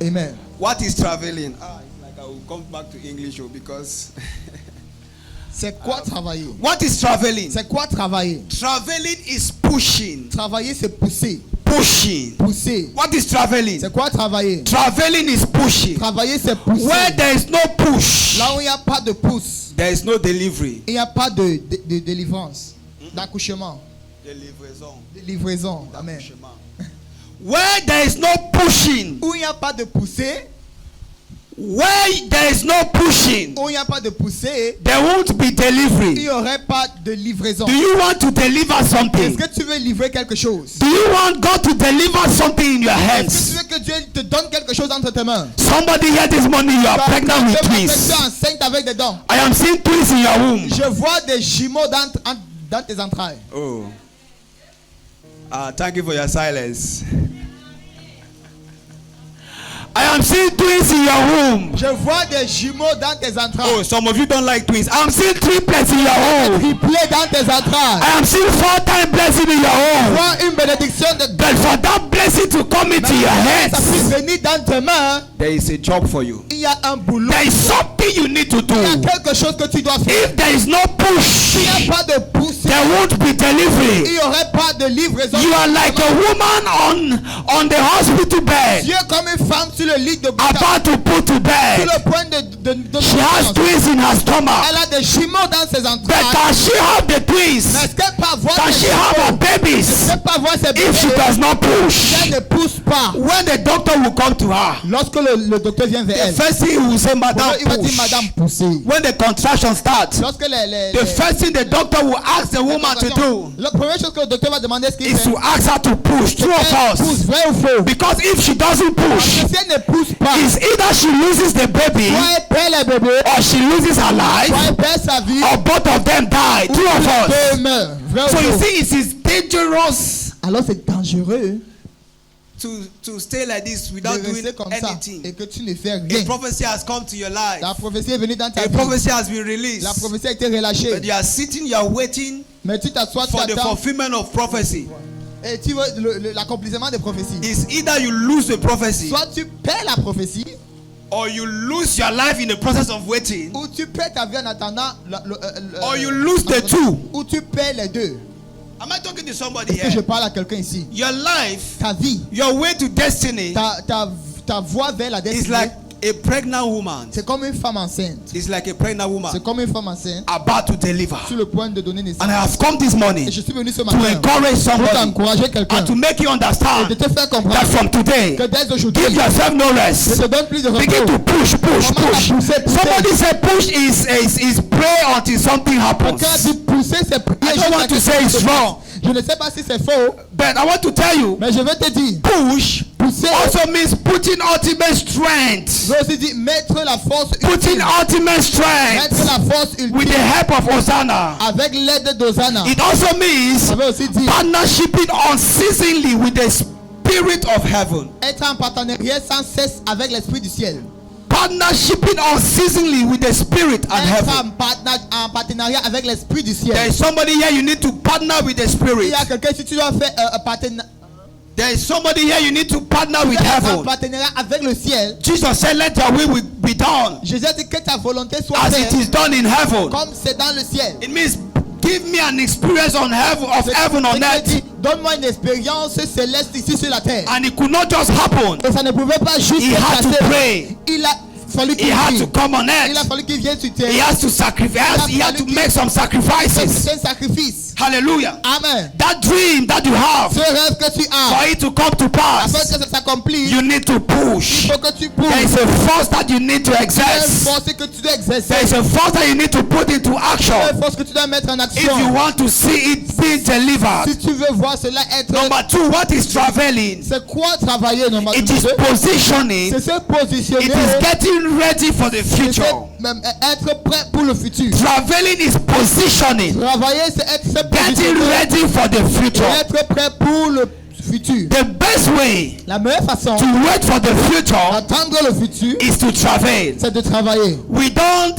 Amen. What is traveling? Like I will come back to English because. C'est quoi travailler? What is traveling? C'est quoi travailler? Traveling is pushing. Travailler, c'est pousser. Pushing. Pousser. What is traveling? C'est quoi travailler? Traveling is pushing. Travailler, c'est pousser. Where there is no push, là où il n'y a pas de pousse, there is no delivery. Il n'y a pas de délivrance, d'accouchement. Livraison. Livraison. Amen. Where there is no pushing, où il n'y a pas de pousser, where there is no pushing, où il n'y a pas de pousser, there won't be il delivery. n'y aurait pas de livraison. Do you want to deliver something? Est-ce que tu veux livrer quelque chose? Do you want God to deliver something in your Est-ce que hands? tu veux que Dieu te donne quelque chose entre tes mains? Somebody here this morning, you are pregnant with Tu twins. es enceinte avec des dents. I am seeing twins in your womb. Je vois des jumeaux dans tes entrailles. Oh. Thank you for your silence. I am seeing twins in your womb. Je vois des jumeaux dans tes entrailles. Oh, some of you don't like twins. I am seeing triplets in your womb. Triplets dans tes entrailles. I am seeing 4-time blessing in your Je womb. vois une bénédiction de But for that blessing to come into your ça hands, puisse venir dans tes mains. there is a job for you. Il y a un boulot. There is something you need to do. Il y a quelque chose que tu dois faire. If there is no push, S'il n'y a pas de pousse, there won't be il delivery. n'y aurait pas de livraison. You are like a woman on the hospital bed, Dieu comme une femme sur le lit de about to put to sur bed. le point de She has twins in her stomach. elle a des jumeaux dans ses But entrailles. can she have the Mais twins? est-ce qu'elle peut avoir Can des she have her jumeaux? babies Elle peut pas avoir ses if she bébés does not si push? elle ne pousse pas. When the doctor will come to her, Lorsque le docteur vient vers the elle, first thing he will say, Madam, il va dire push. Madame poussez. When the contraction starts, Lorsque the first thing the doctor will ask the woman to do la première chose que le docteur va demander, ce qu'il is fait, to ask her to push. True or elle pousse, false? vrai ou faux? Because if she doesn't Parce push, que si elle ne pousse pas, it's either she loses the baby soit elle perd les bébés, or she loses her soit life, elle perd sa vie, or both of them die. ou True or les false? deux meurent. Vrai ou So you faux? see, it is dangerous Alors c'est dangereux to stay like this de without doing rester comme ça anything. et que tu ne fais A rien. prophecy has come to your life. La prophétie est venue dans ta A vie. prophecy has been released. La prophétie a été relâchée. But you are sitting, you are waiting Mais tu t'assois, tu for the attends fulfillment of prophecy. et tu veux l'accomplissement des prophéties. It's either you lose the prophecy Soit tu perds la prophétie or you lose your life in the process of waiting, ou tu perds ta vie en attendant or you lose the two. ou tu perds les deux. Am I talking to somebody Est-ce que je here? parle à quelqu'un ici? Your life, Ta vie, your way to destiny ta voie vers la is destinée, like a pregnant woman. c'est comme une femme enceinte. It's like a pregnant woman C'est comme une femme enceinte about to deliver. sur le point de donner naissance. And I have come this morning Et je suis venu ce to matin encourage pour somebody t'encourager quelqu'un and to make you et understand de te faire that comprendre from today, que dès aujourd'hui, give yourself no ne rest. te donne plus de Begin to repos. push, push, Commence à push. pousser, pousser. Somebody said push is pray until something happens. Quand tu pousses, c'est prier. I don't want to say it's wrong, Je ne sais pas si c'est faux, but I want to tell you, mais je vais te dire, push pousser also means putting ultimate strength. veut aussi dire mettre la force Putting ultime. ultimate Mettre strength la force with the ultime help of Hosanna. avec l'aide d'Hosanna. It also means Ça veut aussi dire partnershiping unceasingly with the Spirit of heaven. être en partenariat sans cesse avec l'Esprit du ciel. Partnershiping unceasingly with the Spirit and Être heaven. en partenariat avec l'Esprit du There ciel. is somebody here, you need to partner with the Il Spirit. y a quelqu'un, si tu dois faire un partenariat There is somebody here, you need to partner with en heaven. partenariat avec le ciel, Jesus said, let your will be done Jésus a dit que ta volonté soit as it faite is done in heaven. comme c'est dans le ciel. It means give me an experience of heaven on earth. Donne-moi une expérience céleste ici sur la terre. And it could not just happen. Et ça ne pouvait pas juste He se had to passer. pray. Il a fallu He qu'il had to vienne. come on Il a earth. fallu qu'il vienne sur terre. He has to sacrifice. He had to make some sacrifices. C'est un sacrifice. Hallelujah. Amen. That dream that you have, Ce rêve que tu as, for it to come to afin pass, que ça s'accomplisse, you need to il push. faut que tu There is pousses. a force that you need to Il y a une exerce. force que tu dois exercer. There is a force that you need to put into Il y a action une force que tu dois mettre en if action. you want to see it be delivered. Si tu veux voir cela être... Number two, what is traveling? C'est quoi travailler normalement? It is positioning. C'est se positionner. It is getting ready for the C'est future. même être prêt pour le futur. Traveling is positioning. Travailler, c'est être se Getting positionner. ready for the Et future. être prêt pour le futur. The best way La meilleure façon to wait for the future d'attendre le futur, is to travel. c'est de travailler. We don't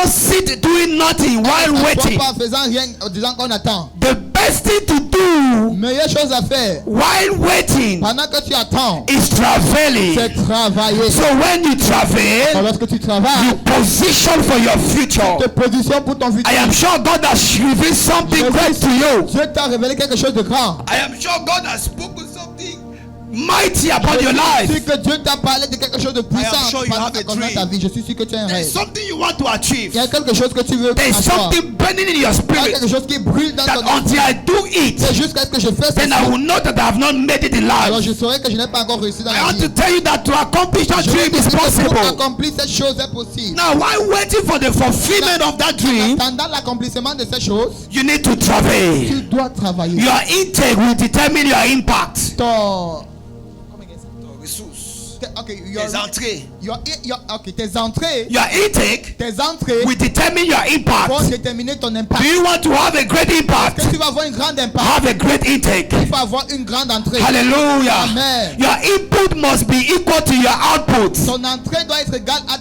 sit doing nothing while On ne waiting. pas en faisant rien en disant qu'on attend. The best best thing to do Meilleure chose à faire while waiting pendant que tu attends, is traveling. c'est travailler. So when you travel, Lorsque tu travailles, you position for your future. te positionnes pour ton futur. I am sure God has revealed something great to you. Dieu t'a révélé quelque chose de grand. I am sure God has spoken something mighty about your life. Je suis sûr que Dieu t'a parlé de quelque chose de puissant sure you have a pendant ta dream. vie. Je suis sûr que tu as un There's rêve. something you want to achieve. Il y a quelque chose que tu veux There's avoir. something burning in your Il y a spirit quelque chose qui brûle dans that ton esprit. until I do it, C'est jusqu'à ce que je fasse then I ça. will know that I have not made it in Alors life. je saurai que je n'ai pas encore réussi dans I la want vie. to tell you that to accomplish that Je veux dream is dire que pour possible. accomplir cette chose est possible. Now, while waiting for the fulfillment of that En dream, attendant l'accomplissement de cette chose, you need to travel. tu dois travailler. Your intake will determine your impact. Ton... Ressources. Okay, Les entrées. okay, tes entrées, Your intake tes entrées will determine your vont impact. déterminer ton impact. Do you want to have a great impact? Que tu vas avoir un grand impact. Have a great intake. Il faut avoir une grande entrée. Hallelujah. Amen. Your input must be equal to your output. Ton entrée doit être égale à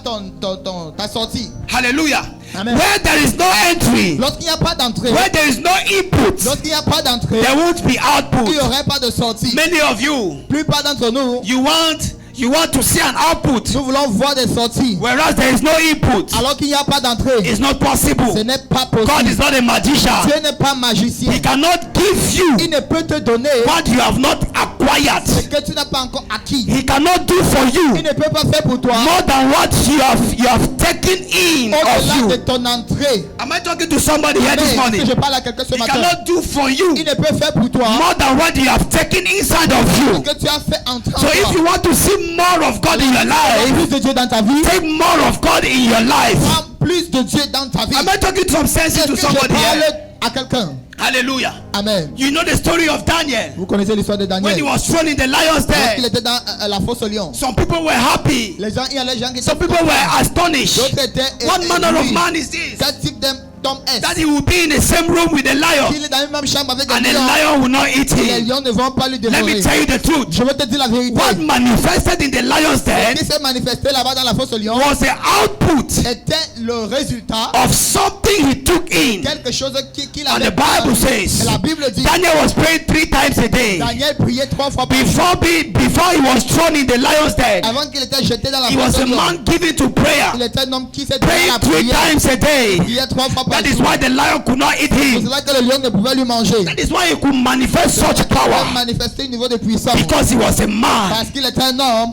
ta sortie. Hallelujah. Amen. Where there is no entry, Lorsqu'il n'y a pas d'entrée, where there is no input, lorsqu'il n'y a pas d'entrée, there won't be il n'y output. aurait pas de sortie. Many of you, Plupart d'entre nous, you want to see an output, nous voulons voir des sorties. whereas there is no input. Alors qu'il n'y a pas d'entrée, It's not ce possible. n'est pas God possible. is not a magician. Dieu n'est pas magicien. He cannot give you Il ne peut te donner what you have not ce acquired. que tu n'as pas encore acquis. He cannot do for Il you ne peut pas faire pour toi more than what you have taken in of au-delà de you. ton entrée. Am I talking to somebody here Amen. this Est-ce morning? que je parle à quelqu'un ce He matin? cannot do for you Il ne peut faire pour toi more than what you have taken inside of ce you. que tu as fait entrer en So if toi. you want to see more of God in your life, Plus de Dieu dans ta vie, take more of God in your life. prends plus de Dieu dans ta vie. Am I talking some sense Est-ce to que je somebody parle here? à quelqu'un? Hallelujah. Amen. You know the story of Daniel Vous connaissez l'histoire de when he Daniel. was thrown in the lion's Lorsqu'il den. était dans la fosse au lion. Some people were happy. Il y a les gens qui Some people were astonished. D'autres étaient What manner of éblouis. man is this? Quel type d'homme est-ce? That he will be in the same room with the lion, Qu'il est dans la même chambre avec and des the lions. lion will not eat Et les him. lions ne vont pas lui Let me dévorer. tell you the truth. Je veux te dire la vérité. What manifested in the lion's Ce den qui s'est manifesté là-bas dans la fosse au lion was the output était le résultat of something he took in. quelque chose qu'il And avait. the Bible Et says la Bible dit Daniel was praying 3 times a day Daniel priait 3 fois par jour before he was thrown in the lion's den. avant qu'il était jeté dans la He fosse was au a lion. man given to prayer, Il était un homme qui s'est donné à praying la 3 prière. times a day. Il priait 3 fois par That is jour. why the lion could not eat C'est him. là que le lion ne pouvait lui manger. That is why he could manifest such Il pouvait power, manifester un niveau de puissance. because he was a man Parce qu'il était un homme.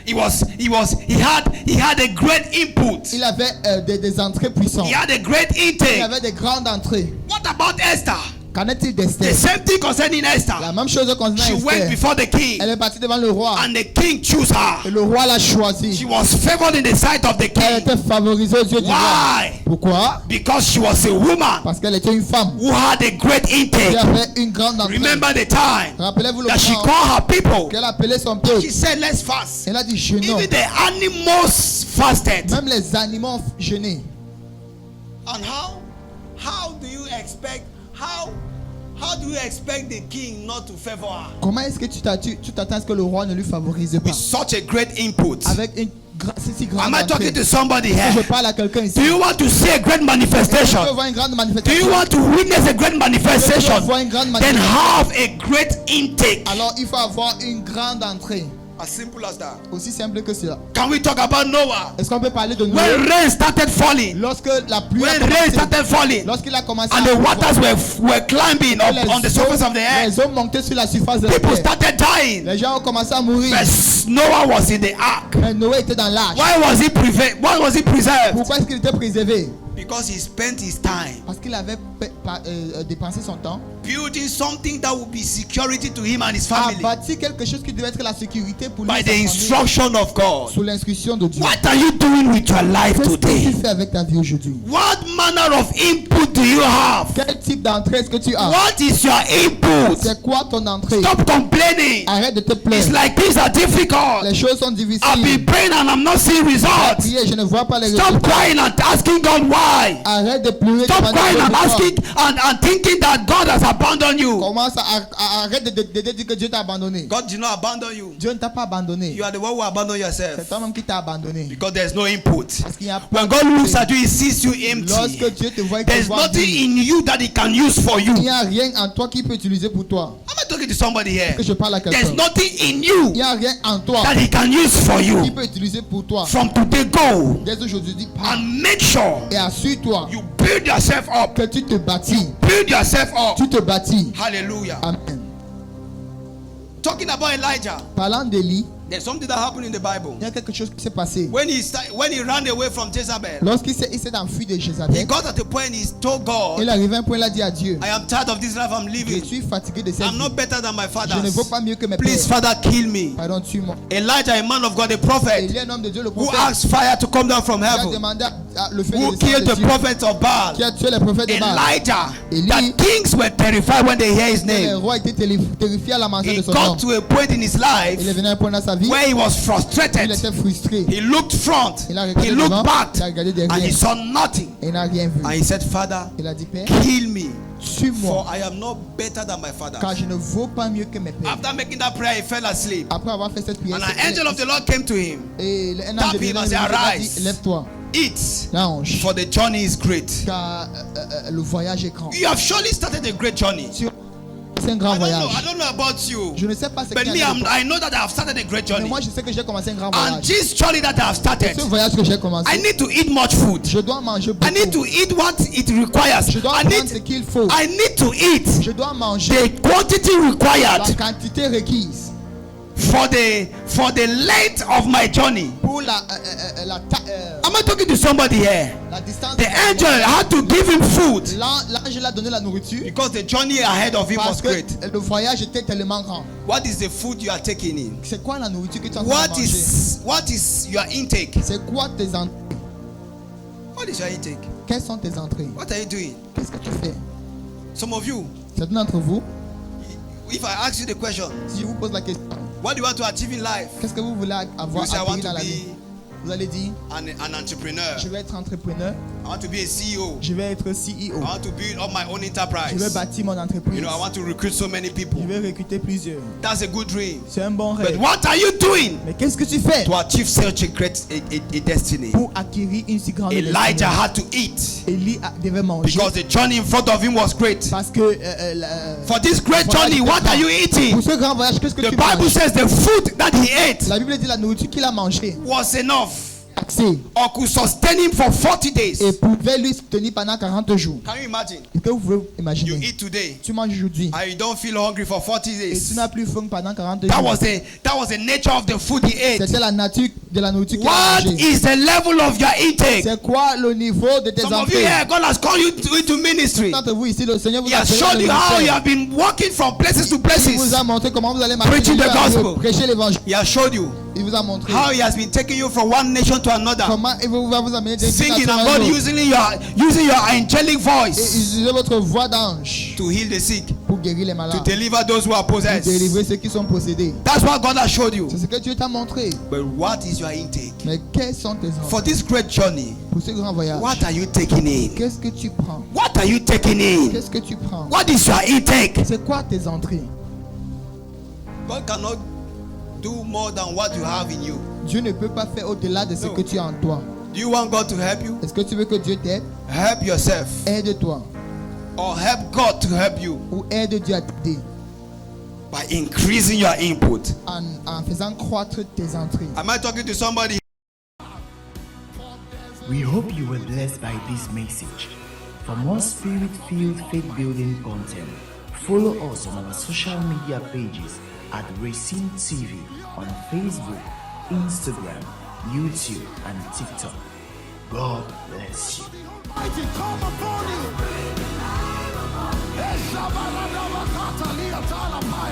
he had a great input. Il avait des entrées puissantes. He had a great Il intake. avait des grandes entrées. What about Esther? Qu'en est-il The d'Esther? same thing concerning Esther. La même chose concernant She went Esther. before the king, Elle est partie devant le roi. and the king chose her. Et le roi l'a choisie. She was favored in the sight of the Elle king. était favorisée aux yeux du roi. Why? Pourquoi? Because she was a woman Parce qu'elle était une femme who had a great qui intake. avait une grande entrée. Remember the time Rappelez-vous le that she temps called her people. qu'elle appelait son peuple. She said, let's fast. Elle a dit jeûnons. Even the animals fasted. Même les animaux ont jeûné. And how do you expect how do you expect the king not to favor her? Comment est-ce que tu t'attends à ce que le roi ne lui favorise pas? With such a great input. Avec une si grande Am I entrée. talking to somebody Je here? parle à quelqu'un ici. Do you want to see a great Tu manifestation? veux voir une grande Do manifestation? you want to witness a great Tu veux manifestation? voir une grande Then manifestation? have a great intake. Alors il faut avoir une grande entrée. As simple as that. Aussi simple que cela. Can we talk about Noah? Est-ce qu'on peut parler de Noé? When rain started falling, Lorsque la pluie a when rain commencé, started falling, lorsqu'il a commencé and à the pleuvoir, waters were climbing up on the surface of the earth, les eaux montaient sur la surface de la people terre. started dying. Les gens ont commencé à mourir. But Noah was in the ark. Mais Noé était dans l'arche. Why was he preserved? Pourquoi est-ce qu'il était préservé? Because he spent his time Parce qu'il avait dépensé son temps building something that would be security to him and his à family bâtir quelque chose qui devait être la sécurité pour lui by et the sa famille, instruction of God. sous l'instruction de Dieu. What are you doing with your life Qu'est-ce que tu today? fais avec ta vie aujourd'hui? What manner of input do you have? Quel type d'entrée est-ce que tu as? What is your input? C'est quoi ton entrée? Stop complaining. Arrête de te It's plaindre. like things are difficult. Les choses sont I've difficiles. been praying and I'm not seeing results. Prier, je ne vois pas les Stop résultats. crying and asking God why. Arrête de pleurer. Stop devant crying Dieu and devant. asking and thinking that God has abandoned you. Commence arrête de dire que Dieu t'a abandonné. God did not abandon you. Dieu ne t'a pas abandonné. You are the one who abandoned C'est yourself toi-même qui t'a abandonné. because there's no input. Parce qu'il y a When God looks at you, He sees you empty. Lorsque Dieu te voit, there's nothing in you that He can use for you. il n'y a rien en toi qui peut utiliser pour toi. Am I talking to somebody here? Que je parle à There's quelqu'un. nothing in you Il n'y a rien en toi that He can use for qui you. peut utiliser pour toi. From today, go Dès aujourd'hui, pars and make sure et assure-toi you build yourself up. que tu te bâtis. Build yourself up. Tu te bâtis. Hallelujah. Amen. Talking about Elijah, Parlant d'Élie, there's something that happened in the Bible. il y a quelque chose qui s'est passé. When he ran away from Jezebel, Lorsqu'il s'est enfui de he Jézabel, got at a point he told God, il est arrivé à un point, il a dit à Dieu, I am tired of this life I'm je living. suis fatigué de cette I'm vie. not better than my Je ne fathers. vaux pas mieux que mes Please, pères. Father, kill me. Pardon, tue-moi. Elijah, a man of God, a prophet, Il est un homme de Dieu, le who prophète, asked fire to come down from qui a heaven, demandé le feu who de killed descendre the de Dieu, prophets of Baal. qui a tué les prophètes de Baal. Elijah, Élie, that kings were terrified when they hear his Les name. rois étaient terrifiés à la mention He de son nom. got to a point in his life Il est venu à un point dans sa vie where he was où frustrated. il était frustré. He looked front, Il a regardé he devant, looked back, il a regardé and he derrière saw nothing. et il n'a rien vu. And he said, Father, Il a dit, Père, kill me, tue-moi, for I am not better than my father. car je ne vaux pas mieux que mes pères. After making that prayer, he fell asleep. Après avoir fait cette prière, And an angel of the Lord came to him. et un Tap ange de him Dieu and say, lui a Arise. dit, lève-toi, Eat, l'ange, for the journey is great. car le voyage est grand. You have surely started a great journey. C'est un grand I voyage. don't know about you, Je ne sais pas ce but qu'il me, y a. I know that I have started a great Mais journey. moi, je sais que j'ai commencé un grand And voyage. this journey that I have started, Ce voyage que j'ai commencé, I need to eat much food. je dois manger I need beaucoup. to eat what it requires. Je dois I prendre ce need, qu'il faut. I need to eat Je dois manger the quantity la required quantité requise for the length of my journey. pour la Am I talking to somebody here? la distance. The angel had to give him food L'ange l'a donné la nourriture because the journey ahead of him parce was que great. le voyage était tellement grand. What is the food you are taking in? C'est quoi la nourriture que tu es en train de manger? What is your intake? C'est quoi tes entrées? What is your intake? Quelles sont tes entrées? What are you doing? Qu'est-ce que tu fais? Some of you, Certains d'entre vous, if I ask you the question, si je vous pose la question, what do you want to achieve in life? qu'est-ce que vous voulez avoir You say, I à want dans to la vie? be Vous allez dire, an entrepreneur. je vais être entrepreneur, I want to be a CEO. je vais être CEO, I want to build up my own je vais enterprise. bâtir mon entreprise, You know, I want to recruit so many people. je vais recruter plusieurs. That's a good dream. C'est un bon But rêve. what are you doing Mais qu'est-ce que tu fais to achieve such a great a destiny? pour acquérir une si grande Elijah destinée? had to eat Élie devait manger because the journey in front of him was great. parce que For this great journey, what are you eating? pour ce grand voyage, qu'est-ce que The tu Bible manges? says the food that he ate La Bible dit la nourriture qu'il a mangée, was enough assez, or could sustain him for 40 days. et pouvait lui tenir pendant 40 jours. Can you imagine? Est-ce que vous pouvez You imaginer? eat today Tu manges aujourd'hui and you don't feel hungry for 40 et tu days. n'as plus faim pendant 40 That jours. was the nature of the food he ate. C'était la nature de la nourriture qu'il a What mangée. is the level of your intake? C'est quoi le niveau de tes Some of you entrées? here, God has called you into ministry. D'entre vous ici, le Seigneur vous He a has appelé showed dans you le how you ministère. have been walking from places to Il vous places. a montré comment vous allez marcher Preaching de the lieu à lieu, gospel. prêcher l'évangile. He has showed you Il vous a montré how he has been taking you from one nation to another, comment il va vous amener d'une singing nation à and une God autre. using your angelic Et voice utilisez votre voix d'ange to heal the sick, pour guérir les to malades, deliver those who are pour possessed. délivrer ceux qui sont possédés. That's what God has showed you. C'est ce que Dieu t'a montré. But what is your intake? Mais quelles sont tes entrées For this great journey, pour ce grand voyage? what are you taking in? Qu'est-ce que tu prends? What are you taking in? Qu'est-ce que tu prends? What is your intake? C'est quoi tes entrées? God cannot do more than what you have in you. Dieu ne peut pas faire au-delà de ce No. que tu as en toi. Do you want God to help you? Est-ce que tu veux que Dieu t'aide? Help yourself. Aide-toi. Or help God to help you Ou aide Dieu à t'aider by increasing your input. en faisant croître tes entrées. Am I talking to somebody? We hope you were blessed by this message. For more spirit-filled faith-building content, follow us on our social media pages at RECIM TV on Facebook, Instagram, YouTube, and TikTok. God bless you. Mighty come upon you.